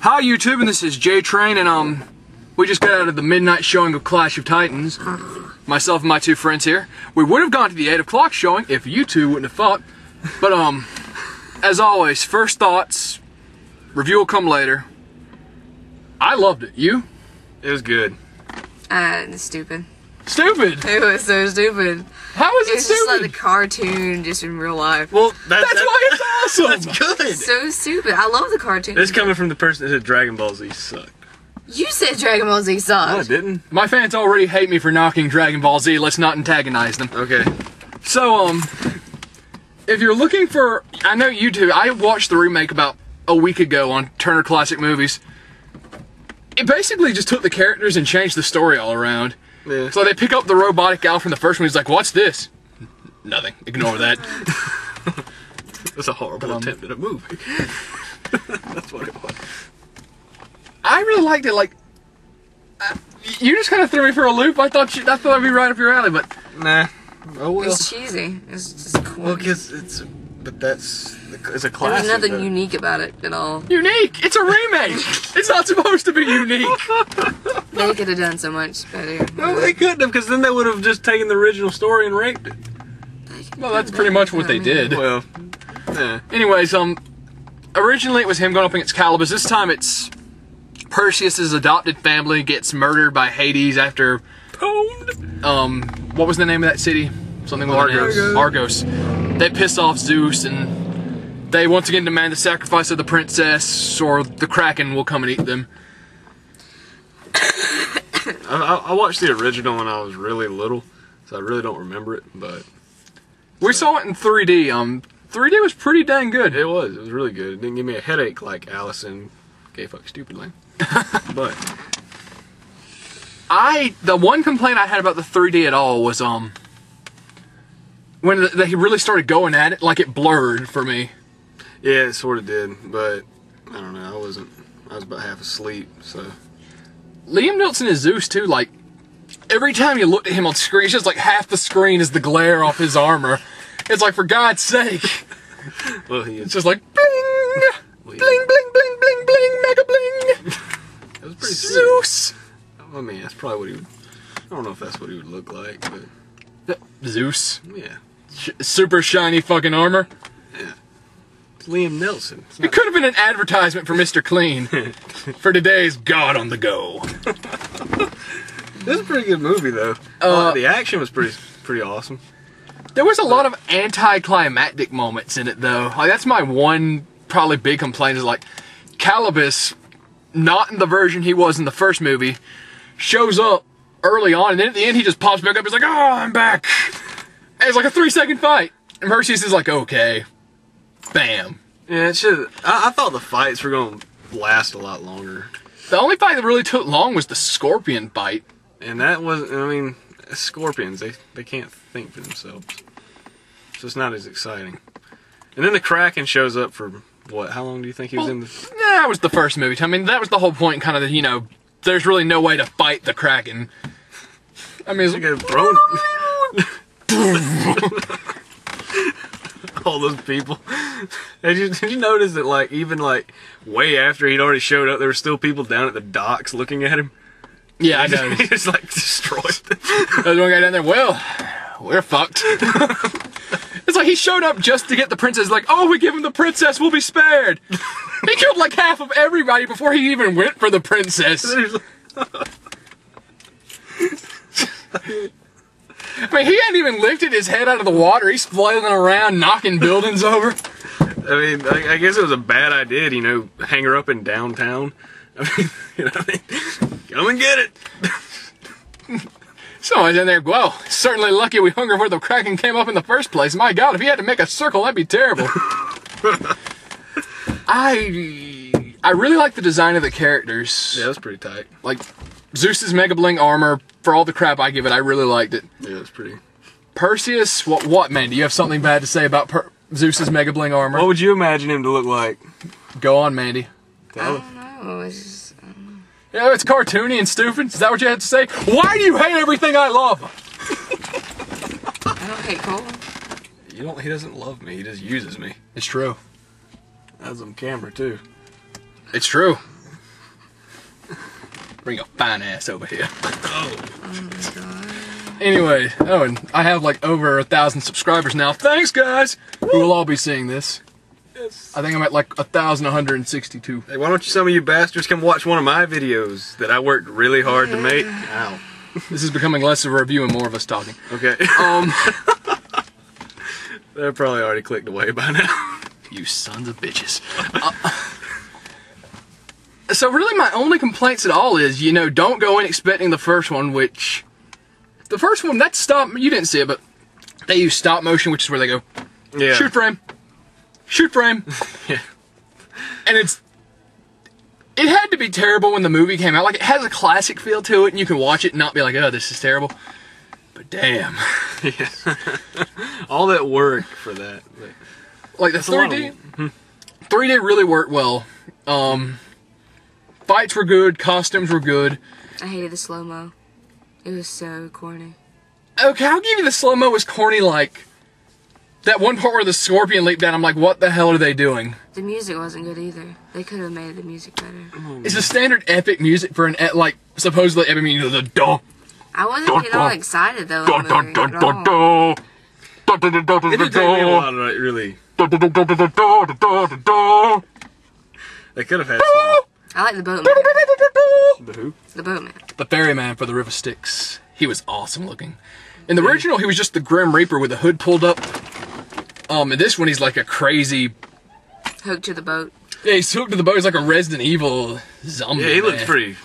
Hi YouTube, and this is J-Train, and we just got out of the midnight showing of Clash of Titans. Myself and my two friends here. We would have gone to the 8 o'clock showing if you two wouldn't have fought. But as always, first thoughts, review will come later. I loved it. You? It was good. It's stupid. Stupid? It was so stupid. How is it It's stupid? just like the cartoon, just in real life. Well, That's why it's awesome. That's good. So stupid. I love the cartoon. This coming from the person that said Dragon Ball Z sucked. You said Dragon Ball Z No, I sucked. didn't. My fans already hate me for knocking Dragon Ball Z. Let's not antagonize them. Okay. So, if you're looking for... I know you two, I watched the remake about a week ago on Turner Classic Movies. It basically just took the characters and changed the story all around. Yeah. So they pick up the robotic Al from the first one, he's like, what's this? Nothing. Ignore that. That's a horrible attempt at a movie. That's what it was. I really liked it, like... you just kind of threw me for a loop. I thought it'd be right up your alley, but... Nah. Oh well. It's cheesy. It's just cool. Well, because it's a classic. There's nothing though. unique about it at all. Unique! It's a remake! It's not supposed to be unique! They could have done so much better. No, they couldn't have, because then they would have just taken the original story and raped it. Well, that's pretty much what they did. Well, yeah. Anyways, originally it was him going up against Calibus. This time it's Perseus' adopted family gets murdered by Hades after, what was the name of that city? Something with Argos. Argos. They piss off Zeus and they once again demand the sacrifice of the princess or the Kraken will come and eat them. I watched the original when I was really little, so I really don't remember it, but... We saw it in 3D. 3D was pretty dang good. It was really good. It didn't give me a headache like Allison Gay Fuck Stupid Land. But... The one complaint I had about the 3D at all was, when he really started going at it, like it blurred for me. Yeah, it sort of did, but I don't know, I was about half asleep, so... Liam Neeson is Zeus too, like, every time you looked at him on screen, it's just like half the screen is the glare off his armor. It's like, for God's sake. Well, he It's is... just like, bling, bling, bling, bling, bling, bling, mega bling. That was pretty serious. Zeus. I mean, that's probably what he would... I don't know if that's what he would look like, but... Zeus. Yeah. Super shiny fucking armor. Yeah. It's Liam Neeson. It's It not... could have been an advertisement for Mr. Clean. For today's God on the Go. This is a pretty good movie, though. The action was pretty awesome. There was a lot of anticlimactic moments in it, though. Like, that's my one probably big complaint is, like, Calibus, not in the version he was in the first movie, shows up early on, and then at the end he just pops back up. He's like, oh, I'm back. And it's like a 3-second fight. And Perseus is like, okay. Bam. Yeah, it should... I thought the fights were going to last a lot longer. The only fight that really took long was the scorpion fight. And that wasn't... I mean, scorpions, they can't think for themselves. So it's not as exciting. And then the Kraken shows up for, what, how long do you think he was in the... That was the first movie. I mean, that was the whole point, kind of, that, you know, there's really no way to fight the Kraken. I mean, it's He got thrown... All those people. Did you notice that, like, even, like, way after he'd already showed up, there were still people down at the docks looking at him? yeah, I He know. just, like, destroyed them. There's one guy down there, well, we're fucked. It's like he showed up just to get the princess, like, oh, we give him the princess, we'll be spared. He killed like half of everybody before he even went for the princess. I mean, he hadn't even lifted his head out of the water. He's flailing around, knocking buildings over. I mean, I guess it was a bad idea to, you know, hang her up in downtown. I mean, you know what I mean? Come and get it. Someone's in there, well, certainly lucky we hung her where the Kraken came up in the first place. My God, if he had to make a circle, that'd be terrible. I really like the design of the characters. Yeah, it was pretty tight. Like, Zeus's Mega Bling armor, for all the crap I give it, I really liked it. Yeah, it was pretty... Perseus, what man? Do you have something bad to say about Zeus's Mega Bling armor? What would you imagine him to look like? Go on, Mandy. I don't know. It's just... Yeah, it's cartoony and stupid. Is that what you had to say? Why do you hate everything I love? I don't hate Cole. He doesn't love me, he just uses me. It's true. That's on camera, too. It's true. Bring your fine ass over here. Oh. Oh my god. Anyway, oh, and I have like over 1,000 subscribers now. Thanks, guys! Who will all be seeing this. Yes. I think I'm at like 1,162. Hey, why don't you, some of you bastards, come watch one of my videos that I worked really hard to make? Ow. This is becoming less of a review and more of us talking. Okay. They're probably already clicked away by now. You sons of bitches. So really my only complaints at all is, you know, don't go in expecting the first one, which... The first one, that's stop... You didn't see it, but they use stop motion, which is where they go, Yeah. shoot frame, shoot frame. Yeah. And it had to be terrible when the movie came out. Like, it has a classic feel to it, and you can watch it and not be like, oh, this is terrible. But damn. Yeah. All that work for that. But Like, the that's a lot 3D... of- 3D really worked well. Fights were good, costumes were good. I hated the slow-mo. It was so corny. Okay, I'll give you the slow-mo was corny, like... That one part where the scorpion leaped down, I'm like, what the hell are they doing? The music wasn't good either. They could have made the music better. It's a standard epic music for an, like, supposedly epic music, the dun, I wasn't Dun, getting all dun. excited though. dun, in the dun, movie dun, at dun, all. dun, dun, dun, dun, It did take me a while to really. They could have had some. I like the boatman. The who? The boatman. The ferryman for the River Styx. He was awesome looking. In the original, he was just the Grim Reaper with the hood pulled up. In this one, he's like a crazy... Hooked to the boat. Yeah, he's hooked to the boat. He's like a Resident Evil zombie. Yeah, he looked man. pretty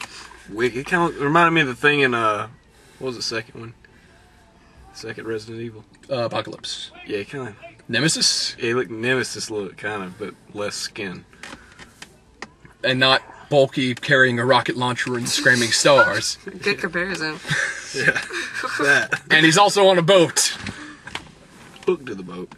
wicked. It kind of reminded me of the thing in what was the second one? Second Resident Evil. Apocalypse. Yeah, kind of. Nemesis? Yeah, he looked Nemesis look kind of, but less skin. And not bulky, carrying a rocket launcher and screaming stars. Good comparison. Yeah, that And he's also on a boat. hooked to the boat.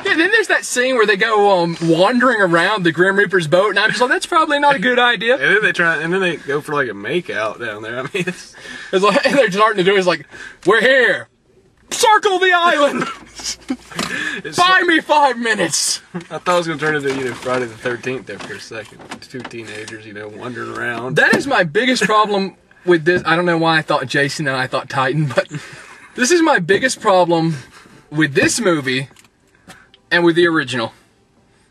Yeah, then there's that scene where they go wandering around the Grim Reaper's boat, and I'm just like, that's probably not a good idea. And then they go for like a makeout down there. I mean, it's Like, and they're starting to do is like, we're here. Circle the island. Buy me 5 minutes. I thought it was gonna turn into Friday the 13th there for a second. Two teenagers, wandering around. That is my biggest problem with this. I don't know why I thought Jason and I thought Titan, but this is my biggest problem with this movie and with the original.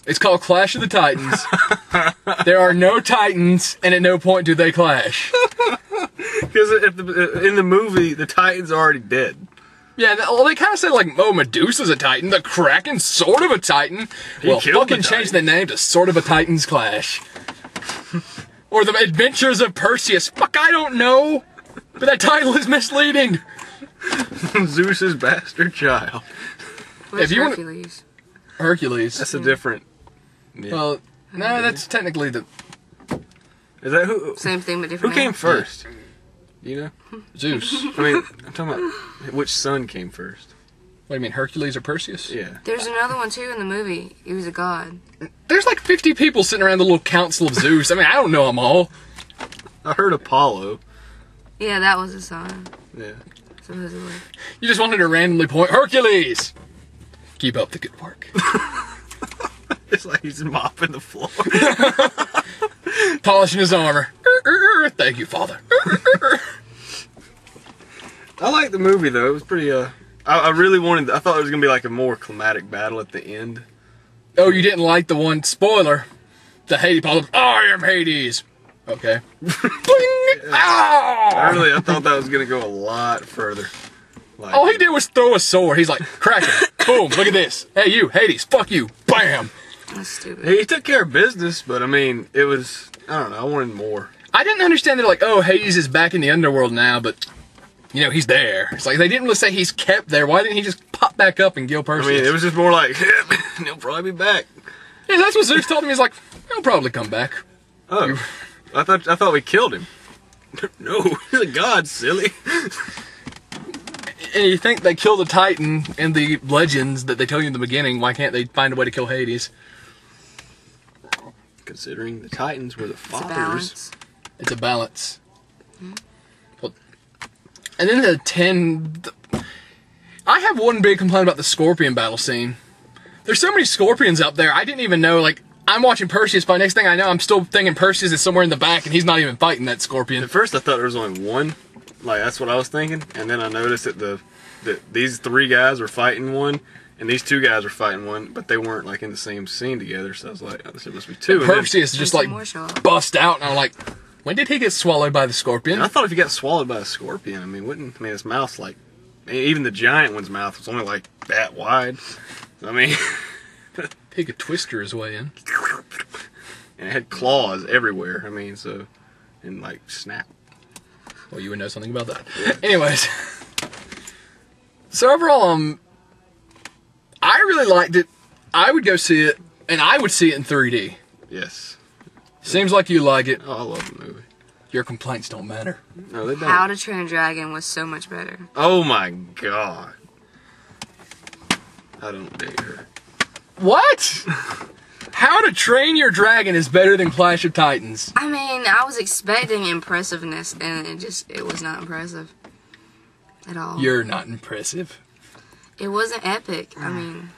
It's called Clash of the Titans. There are no Titans, and at no point do they clash. Because in the movie, the Titan's already dead. Yeah, well, they kind of say like, oh, Medusa's a Titan, the Kraken's sort of a Titan. Well, killed the fucking change Titan. the name to Sort of a Titans Clash. Or The Adventures of Perseus. Fuck, I don't know. But that title is misleading. Zeus's bastard child. Where's If you wanna- Hercules? Hercules. That's a different. Yeah. Well, no, that's technically the Is that who? Same thing but Who different came name. first? You know? Zeus. What I mean, I'm talking about which son came first. do you mean, Hercules or Perseus? Yeah. There's another one too in the movie. He was a god. There's like 50 people sitting around the little council of Zeus. I mean, I don't know them all. I heard Apollo. Yeah, that was a son, Yeah. supposedly. You just wanted to randomly point, Hercules! Keep up the good work. It's like he's mopping the floor. Polishing his armor. Thank you, Father. I like the movie though. It was pretty. I really wanted. I thought it was gonna be like a more climatic battle at the end. Oh, you didn't like the one, spoiler, the Hades problem. I am Hades! Okay. Ow! I thought that was gonna go a lot further. Like, All he did was throw a sword. He's like, Kraken, boom, look at this. Hey, you, Hades, fuck you, bam. That's stupid. he took care of business, but I mean, it was. I don't know. I wanted more. I didn't understand that, like, oh, Hades is back in the underworld now, but, you know, he's there. It's like, they didn't really say he's kept there. Why didn't he just pop back up and kill I Perseus? mean, it was just more like he'll probably be back. Yeah, that's what Zeus told him. He's like, he'll probably come back. Oh, I thought we killed him. No, he's a god, silly. And you think they kill the Titan in the legends that they tell you in the beginning, why can't they find a way to kill Hades? Considering the Titans were the It's a fathers. balance. It's a balance. Well, and then the 10... I have one big complaint about the scorpion battle scene. There's so many scorpions out there, I didn't even know, like, I'm watching Perseus, but next thing I know, I'm still thinking Perseus is somewhere in the back, and he's not even fighting that scorpion. At first, I thought there was only one. Like, that's what I was thinking. And then I noticed that these 3 guys were fighting one, and these 2 guys were fighting one, but they weren't, like, in the same scene together. So I was like, oh, this must be 2. Perseus just, like, more show up. bust out, and I'm like, when did he get swallowed by the scorpion? And I thought if he got swallowed by a scorpion, his mouth's like, even the giant one's mouth was only like that wide. I mean, He could twister his way in. and it had claws everywhere. I mean, so, and like snap. Well, you would know something about that. Anyways. So overall, I really liked it. I would go see it, and I would see it in 3D. Yes. Seems like you like it. Oh, I love the movie. Your complaints don't matter. No, they don't. How to Train a Dragon was so much better. Oh my god. I don't dare. What? How to Train Your Dragon is better than Clash of Titans. I mean, I was expecting impressiveness, and it was not impressive at all. You're not impressive. It wasn't epic. I mean,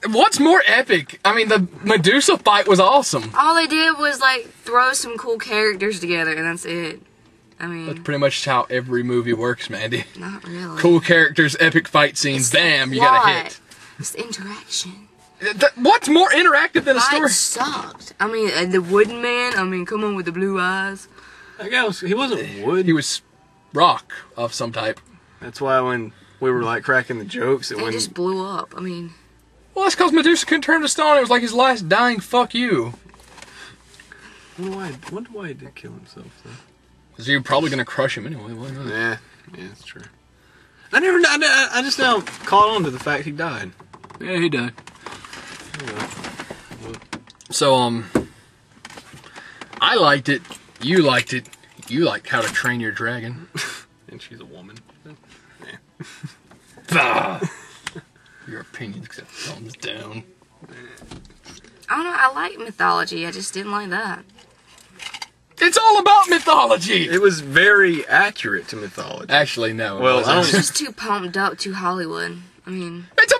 What's more epic? I mean, the Medusa fight was awesome. all they did was like throw some cool characters together, and that's it. I That's mean, pretty much how every movie works, Mandy. not really. Cool characters, epic fight scenes, It's the bam, you got a plot. hit. It's the interaction. What's more interactive than a story? Fight sucked. I mean, the wooden man. I mean, come on with the blue eyes. That guy he wasn't wood. He was rock of some type. That's why when we were like cracking the jokes, It just blew up. I mean, Well, that's because Medusa couldn't turn to stone. It was like his last dying fuck you. wonder why he did kill himself though. Because you're probably going to crush him anyway. Why not? Yeah, that's true. I just now caught on to the fact he died. Yeah, he died. Yeah. So, I liked it. You liked it. You liked How to Train Your Dragon. And she's a woman. Bah! Your opinions except thumbs down. I don't know. I like mythology. I just didn't like that. It's all about mythology! It was very accurate to mythology. Actually, no. Well, I It's don't- just too pumped up to Hollywood. I mean, It's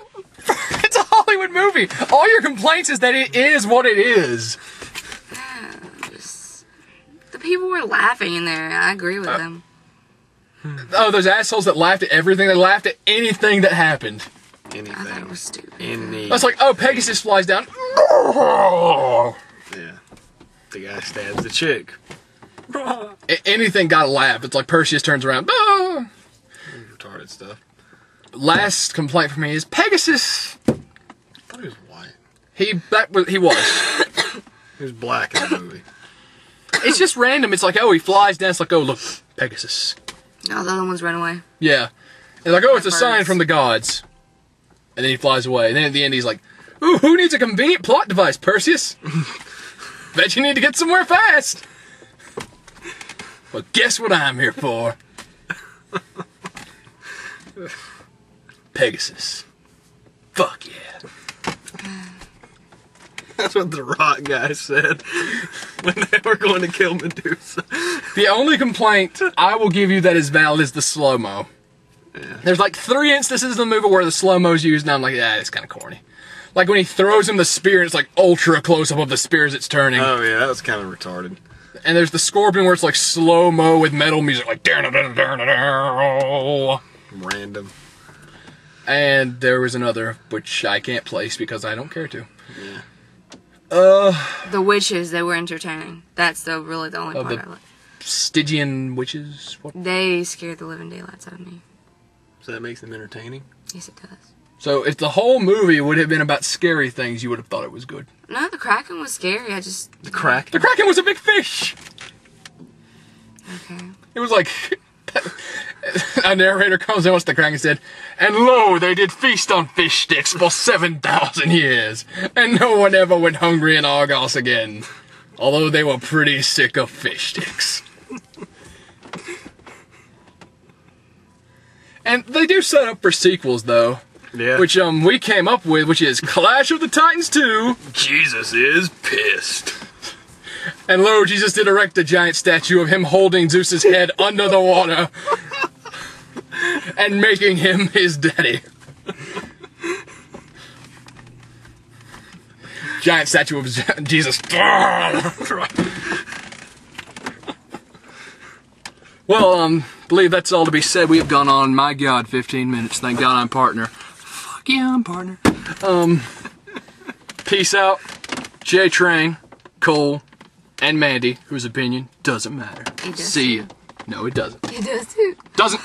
a Hollywood movie. All your complaints is that it is what it is. just the people were laughing in there. I agree with them. Oh, those assholes that laughed at everything. They laughed at anything that happened. I thought it Anything. was stupid. That's like, oh, Pegasus flies down. Yeah. The guy stabs the chick. Anything got a laugh. It's like Perseus turns around. Ah! Retarded stuff. Last complaint for me is Pegasus. I thought he was white. He was. He was black in the movie. It's just random. It's like, oh, he flies down. It's like, oh, look, Pegasus. No, the other ones run away. Yeah. It's like, oh, it's a sign Birds. from the gods. And then he flies away. And then at the end, he's like, ooh, who needs a convenient plot device, Perseus? Bet you need to get somewhere fast. Well, guess what I'm here for? Pegasus. Fuck yeah. That's what the Rock guy said when they were going to kill Medusa. The only complaint I will give you that is valid is the slow-mo. Yeah. There's like 3 instances in the movie where the slow-mo's used, and I'm like, yeah, it's kind of corny. Like when he throws him the spear, and it's like ultra close-up of the spear as it's turning. Oh yeah, that was kind of retarded. And there's the scorpion where it's like slow-mo with metal music, like Random. and there was another, which I can't place because I don't care to. Yeah. The witches, they were entertaining. That's really the only Oh, part the- I like. Stygian witches? What? They scared the living daylights out of me. So that makes them entertaining. Yes, it does. So if the whole movie would have been about scary things, you would have thought it was good. No, the Kraken was scary. I just The crack. The Kraken was a big fish! okay. It was like... a narrator comes in, what's the Kraken said, and lo, they did feast on fish sticks for 7,000 years, and no one ever went hungry in Argos again, although they were pretty sick of fish sticks. And they do set up for sequels, though, Yeah. which we came up with, which is Clash of the Titans 2, Jesus is pissed. and lo, Jesus did erect a giant statue of him holding Zeus's head under the water, and making him his daddy. giant statue of Jesus. Well, believe that's all to be said. We have gone on, my God, 15 minutes. Thank God I'm partner. Fuck yeah, I'm partner. Peace out. J-Train, Cole, and Mandy, whose opinion doesn't matter. It does See too. ya. No, it doesn't. It does too. Doesn't.